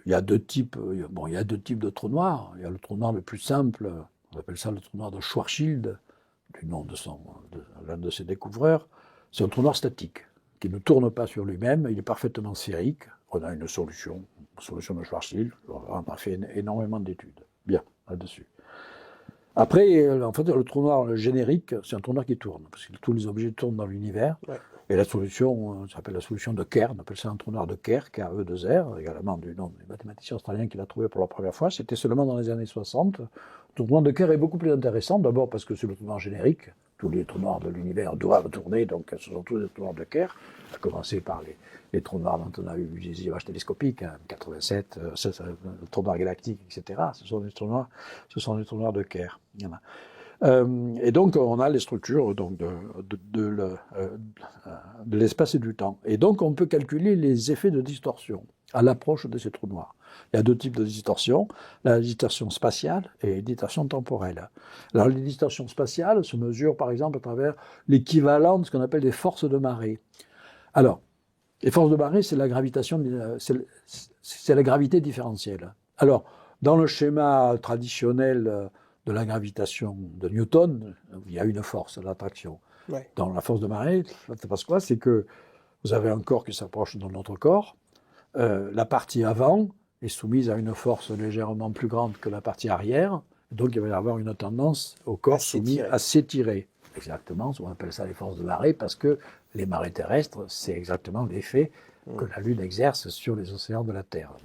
il y a deux types, il y a deux types de trous noirs. Il y a le trou noir le plus simple, on appelle ça le trou noir de Schwarzschild, du nom de l'un de ses découvreurs. C'est un trou noir statique, qui ne tourne pas sur lui-même, il est parfaitement sphérique. On a une solution de Schwarzschild, on a fait énormément d'études. Bien, là-dessus. Après, en fait, le trou noir générique, c'est un trou noir qui tourne, parce que tous les objets tournent dans l'univers. Ouais. Et la solution, ça s'appelle la solution de Kerr, on appelle ça un trou noir de Kerr, K-E-2-R, également du nom du mathématicien australien qui l'a trouvé pour la première fois. C'était seulement dans les années 60. Le trou noir de Kerr est beaucoup plus intéressant, d'abord parce que c'est le trou noir générique. Tous les trous noirs de l'univers doivent tourner, donc ce sont tous les trous noirs de Kerr, à commencer par les trous noirs dont on a eu les images télescopiques, hein, 87, le trou noir galactique, etc. Ce sont les trous noirs de Kerr. Voilà. Et donc, on a les structures donc, de l'espace et du temps. Et donc, on peut calculer les effets de distorsion à l'approche de ces trous noirs. Il y a deux types de distorsion, la distorsion spatiale et la distorsion temporelle. Alors, les distorsions spatiales se mesurent, par exemple, à travers l'équivalent de ce qu'on appelle des forces de marée. Alors, les forces de marée, c'est la gravitation, c'est la gravité différentielle. Alors, dans le schéma traditionnel de la gravitation de Newton, il y a une force, l'attraction. Ouais. Dans la force de marée, ça passe quoi? C'est que vous avez un corps qui s'approche de notre corps, la partie avant est soumise à une force légèrement plus grande que la partie arrière, donc il va y avoir une tendance au corps soumis à s'étirer. Exactement, on appelle ça les forces de marée, parce que les marées terrestres, c'est exactement l'effet que la Lune exerce sur les océans de la Terre.